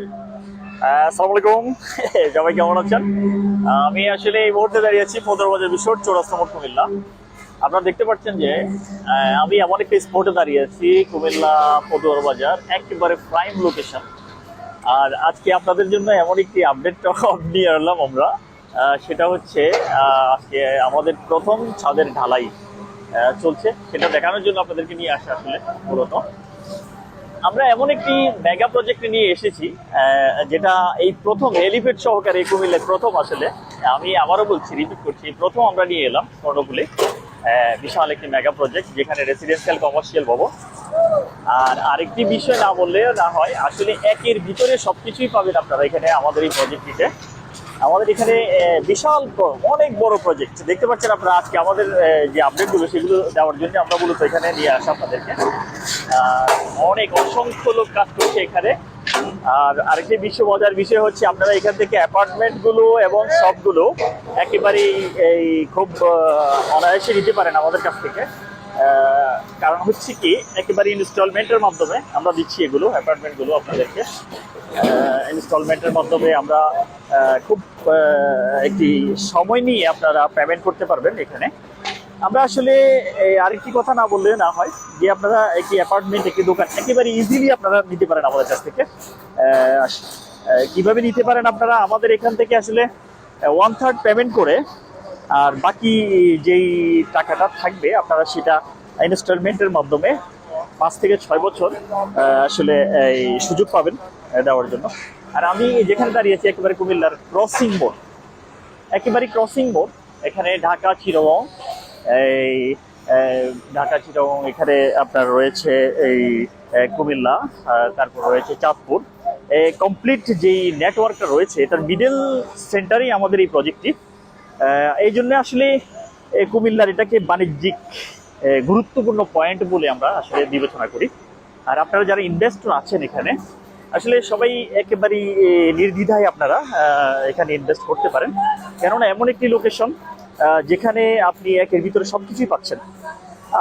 আসসালামু আলাইকুম। সবাই কেমন আছেন? আমি আসলে এই মুহূর্তে দাঁড়িয়ে আছি পদরবাজার বিশ্বর চৌরাস্তা মোড় কুমিল্লা। আপনারা দেখতে পাচ্ছেন যে আমি এমন একটা স্পটে দাঁড়িয়ে আছি, কুমিল্লা পদরবাজার, একেবারে প্রাইম লোকেশন। আর আজকে আপনাদের জন্য এমন একটি আপডেট নিয়ে এলাম আমরা। সেটা হচ্ছে আজকে আমাদের প্রথম ছাদের ঢালাই চলছে, সেটা দেখানোর জন্য আপনাদেরকে নিয়ে আসা আসলে মূলত। আমরা এমন একটি মেগা প্রজেক্ট নিয়ে এসেছি যেটা এই প্রথম হেলিপ্যাড সহকারে কুমিল্লায় প্রথম। আসলে আমি আবারও বলছি, রিপিট করছি, প্রথম আমরা নিয়ে এলাম কর্ণফুলী বিশাল একটি মেগা প্রজেক্ট, যেখানে রেসিডেন্সিয়াল কমার্শিয়াল ভবন। আর আরেকটি বিষয় না বললে না হয়, আসলে একের ভিতরে সবকিছুই পাবেন আপনারা এখানে আমাদের এই প্রজেক্টটিতে। আমাদের এখানে বিশাল অনেক বড় প্রজেক্ট দেখতে পাচ্ছেন আপনারা। আজকে আমাদের যে আপডেটগুলো সেগুলো দেওয়ার জন্য আমরা মূলত এখানে নিয়ে আসা আপনাদেরকে। অনেক অসংখ্য লোক কাজ করছে এখানে। আর আরেকটি মজার বিষয় হচ্ছে, আপনারা এখান থেকে অ্যাপার্টমেন্টগুলো এবং সবগুলো একেবারেই এই খুব অনায়াসে নিতে পারেন আমাদের কাছ থেকে। কারণ হচ্ছে কি, একেবারে ইনস্টলমেন্টের মাধ্যমে আমরা দিচ্ছি এগুলো অ্যাপার্টমেন্টগুলো আপনাদেরকে। ইনস্টলমেন্টের মাধ্যমে আমরা খুব একটি সময় নিয়ে আপনারা পেমেন্ট করতে পারবেন এখানে। আমরা আসলে আরেকটি কথা না বললে না হয়, যে আপনারা একটি অ্যাপার্টমেন্ট, একটি দোকান একেবারে ইজিলি আপনারা নিতে পারেন আমাদের কাছ থেকে। কিভাবে নিতে পারেন আপনারা আমাদের এখান থেকে? আসলে 1/3 পেমেন্ট করে, আর বাকি যেই টাকাটা থাকবে আপনারা সেটা ইনস্টলমেন্টের মাধ্যমে 5 থেকে 6 বছর আসলে এই সুযোগ পাবেন দেওয়ার জন্য। আর আমি যেখানে দাঁড়িয়েছি একেবারে কুমিল্লার ক্রসিং মোড়, একেবারে ক্রসিং মোড়। এখানে ঢাকা চিটাগং, এই ঢাকা চিটাগং, এখানে আপনার রয়েছে এই কুমিল্লা, তারপর রয়েছে চাঁদপুর। কমপ্লিট যেই নেটওয়ার্কটা রয়েছে, এটার মিডল সেন্টারেই আমাদের এই প্রজেক্টটি। এই জন্য আসলে কুমিল্লার এটাকে বাণিজ্যিক গুরুত্বপূর্ণ পয়েন্ট বলে আমরা আসলে বিবেচনা করি। আর আপনারা যারা ইনভেস্টর আছেন এখানে, আসলে সবাই একেবারেই নির্দ্বিধায় আপনারা এখানে ইনভেস্ট করতে পারেন। কেননা এমন একটি লোকেশন যেখানে আপনি একের ভিতরে সবকিছুই পাচ্ছেন।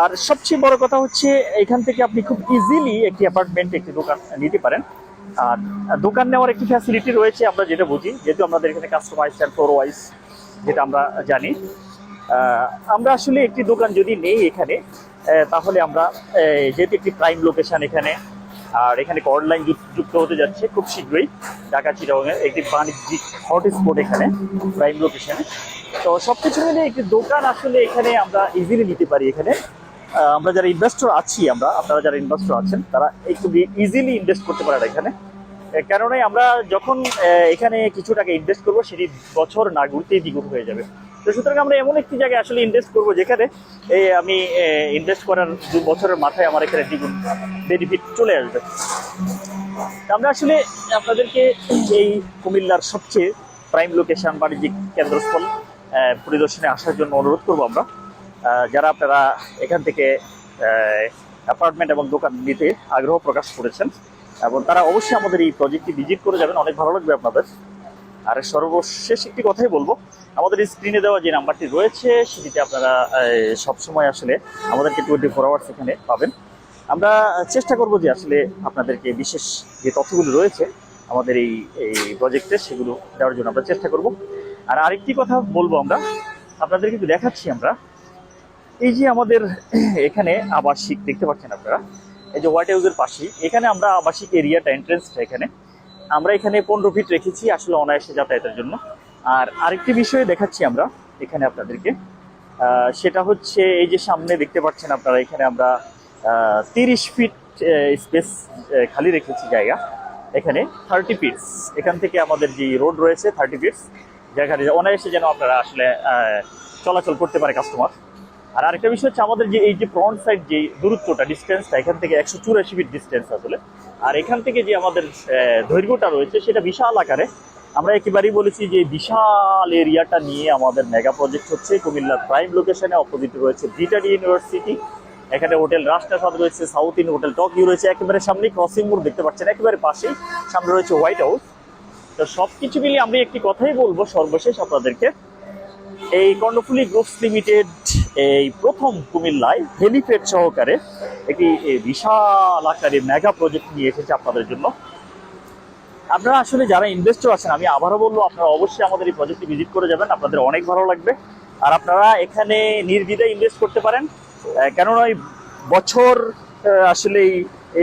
আর সবচেয়ে বড় কথা হচ্ছে, এখান থেকে আপনি খুব ইজিলি একটি অ্যাপার্টমেন্ট, একটি দোকান নিতে পারেন। আর দোকান নেওয়ার একটি ফ্যাসিলিটি রয়েছে, আমরা যেটা বুঝি, যেহেতু আমাদের এখানে কাস্টমাইজ অ্যান্ড ফ্লোর ওয়াইজ যেটা আমরা জানি। আমরা আসলে একটি দোকান যদি নেই এখানে, তাহলে আমরা যেহেতু একটি প্রাইম লোকেশন এখানে, আর এখানে কর্ড লাইন যুক্ত হতে যাচ্ছে খুব শীঘ্রই ঢাকা চিটাগংয়ের একটি বাণিজ্যিক হটস্পট এখানে প্রাইম লোকেশনে। তো সবকিছু মিলে একটি দোকান আসলে এখানে আমরা ইজিলি নিতে পারি। এখানে আমরা যারা ইনভেস্টর আছি, আপনারা যারা ইনভেস্টর আছেন, তারা একটু ইজিলি ইনভেস্ট করতে পারেন এখানে। কারণ আমরা যখন এখানে কিছু টাকা ইনভেস্ট করবো, সেটি বছর না ঘুরতেই দ্বিগুণ হয়ে যাবে। তো সুতরাং আমরা এমন একটি জায়গায় আসলে ইনভেস্ট করবো, যেখানে আমি ইনভেস্ট করার 2 বছরের মাথায় আমার এখানে দ্বিগুণ বেনিফিট চলে আসবে। আমরা আসলে আপনাদেরকে এই কুমিল্লার সবচেয়ে প্রাইম লোকেশন, বাণিজ্যিক কেন্দ্রস্থল পরিদর্শনে আসার জন্য অনুরোধ করবো আমরা। যারা আপনারা এখান থেকে অ্যাপার্টমেন্ট এবং দোকান নিতে আগ্রহ প্রকাশ করেছেন, এবং তারা অবশ্যই আমাদের এই প্রজেক্টটি ভিজিট করে যাবেন, অনেক ভালো লাগবে আপনাদের। আর সর্বশেষ একটি কথাই বলবো, আমাদের স্ক্রিনে দেওয়া যে নাম্বারটি রয়েছে, সেটিতে আপনারা সবসময় আসলে আমাদেরকে 24 আওয়ার্স এখানে পাবেন। আমরা চেষ্টা করব যে আসলে আপনাদেরকে বিশেষ যে তথ্যগুলো রয়েছে আমাদের এই প্রজেক্টে, সেগুলো দেওয়ার জন্য আমরা চেষ্টা করব। আর আরেকটি কথা বলবো, আমরা আপনাদেরকে একটু দেখাচ্ছি। আমরা এই যে আমাদের এখানে আবাসিক দেখতে পাচ্ছেন আপনারা, এই যে হোয়াইট হাউসের পাশেই এখানে আমরা আবাসিক এরিয়াটা, এন্ট্রেন্সটা এখানে আমরা এখানে 15 ফিট রেখেছি আসলে অনায়াসে যাতায়াতের জন্য। আর আরেকটি বিষয় দেখাচ্ছি আমরা এখানে আপনাদেরকে, সেটা হচ্ছে এই যে সামনে দেখতে পাচ্ছেন আপনারা, এখানে আমরা 30 ফিট স্পেস খালি রেখেছি জায়গা। এখানে 30 ফিটস, এখান থেকে আমাদের যে রোড রয়েছে 30 ফিটস জায়গাটা অনায়াসে যেন আপনারা আসলে চলাচল করতে পারে কাস্টমার। আর আরেকটা বিষয় হচ্ছে, আমাদের যে এই যে ফ্রন্ট সাইড যে দূরত্বটা, ডিস্টেন্সটা, এখান থেকে 184 ফিট ডিস্টেন্স আসলে। আর এখান থেকে যে আমাদের দৈর্ঘ্যটা রয়েছে, সেটা বিশাল আকারে। আমরা একেবারেই বলেছি যে বিশাল এরিয়াটা নিয়ে আমাদের মেগা প্রজেক্ট হচ্ছে কুমিল্লার প্রাইম লোকেশনে। অপোজিটে রয়েছে ব্রিটানি ইউনিভার্সিটি, এখানে হোটেল রাজপ্রাসাদ রয়েছে, সাউথ ইন হোটেল টকিও রয়েছে, একেবারে সামনে ক্রসিং মোড় দেখতে পাচ্ছেন, একেবারে পাশেই সামনে রয়েছে হোয়াইট হাউস। তো সবকিছু মিলিয়ে আমি একটি কথাই বলবো সর্বশেষ আপনাদেরকে, এই কর্ণফুলী গ্রুপস লিমিটেড এই প্রথম কুমিল্লায় হেলিপ্যাড সহকারে একটি বিশাল আকারে মেগা প্রজেক্ট নিয়ে এসেছে আপনাদের জন্য। আপনারা আসলে যারা ইনভেস্টর আছেন, আমি আবারও বলবো, আপনারা অবশ্যই আমাদের এই প্রজেক্টটি ভিজিট করে যাবেন, আপনাদের অনেক ভালো লাগবে। আর আপনারা এখানে নির্দ্বিধায় ইনভেস্ট করতে পারেন, কেননা এই বছর আসলে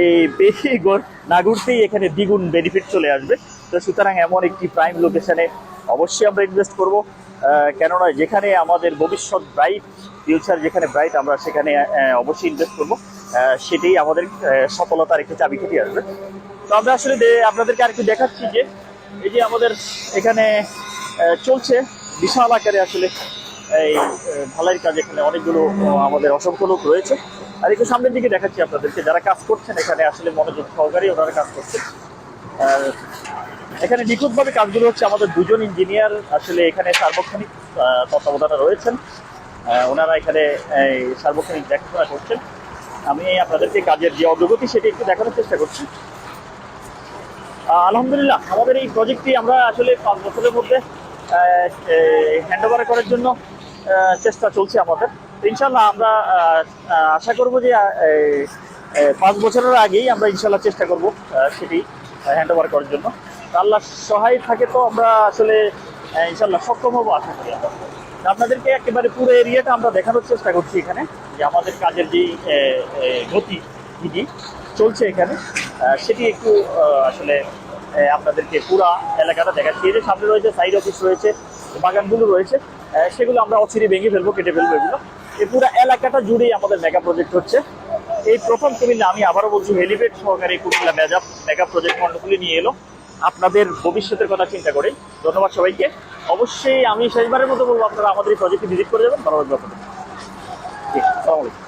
এই বেশি না ঘুরতেই এখানে দ্বিগুণ বেনিফিট চলে আসবে। তো সুতরাং এমন একটি প্রাইম লোকেশনে অবশ্যই আমরা ইনভেস্ট করব, কেননা যেখানে আমাদের ভবিষ্যৎ ব্রাইট, ফিউচার যেখানে ব্রাইট, আমরা সেখানে অবশ্যই ইনভেস্ট করব। সেটাই আমাদের সফলতার একটি চাবিকাঠি আসবে। তো আমরা আসলে আপনাদেরকে আরেকটু দেখাচ্ছি যে এই যে আমাদের এখানে চলছে বিশাল আকারে আসলে এই ঢালাইয়ের কাজ। এখানে অনেকগুলো আমাদের অসংখ্য লোক রয়েছে। আর একটু সামনের দিকে দেখাচ্ছি আপনাদেরকে, যারা কাজ করছেন এখানে আসলে মনোযোগ সহকারে ওনারা কাজ করছেন। এখানে নিখুঁতভাবে কাজগুলো হচ্ছে। আমাদের দুজন ইঞ্জিনিয়ার আসলে এখানে সার্বক্ষণিক তত্ত্বাবধানে রয়েছেন, ওনারা এখানে সার্বক্ষণিক দেখাশোনা করছেন। আমি আপনাদেরকে কাজের যে অগ্রগতি সেটি একটু দেখানোর চেষ্টা করছি। আলহামদুলিল্লাহ, আমাদের এই প্রজেক্টটি আমরা আসলে 5 বছরের মধ্যে হ্যান্ড ওভার করার জন্য চেষ্টা চলছে আমাদের। ইনশাল্লাহ আমরা আশা করব যে 5 বছরের আগেই আমরা ইনশাল্লাহ চেষ্টা করব সেটি হ্যান্ড ওভার করার জন্য। আল্লাহ সহায় থাকে তো আমরা আসলে ইনশাল্লাহ সক্ষম হবো আশা করি। আপনাদেরকে একেবারে পুরো এরিয়াটা আমরা দেখানোর চেষ্টা করছি এখানে, যে আমাদের কাজের যেই গতি চলছে এখানে, সেটি একটু আসলে আপনাদেরকে পুরা এলাকাটা দেখাচ্ছি। এই যে সামনে রয়েছে সাইড অফিস রয়েছে, বাগানগুলো রয়েছে, সেগুলো আমরা অচিরে ভেঙে ফেলবো, কেটে ফেলবো। এগুলো এই পুরো এলাকাটা জুড়েই আমাদের মেগা প্রজেক্ট হচ্ছে। এই প্রথম কুমিল্লা, আমি আবারও বলছি, হেলিপ্যাড সহকারে কুমিল্লা মেগা প্রজেক্ট মন্ডলগুলি নিয়ে এলো আপনাদের ভবিষ্যতের কথা চিন্তা করে। ধন্যবাদ সবাইকে। অবশ্যই আমি শেষবারের মতো বলবো, আপনারা আমাদের এই প্রজেক্টে ভিজিট করে যাবেন। ভালো লাগবে আপনাদের। জি, আসসালামু আলাইকুম।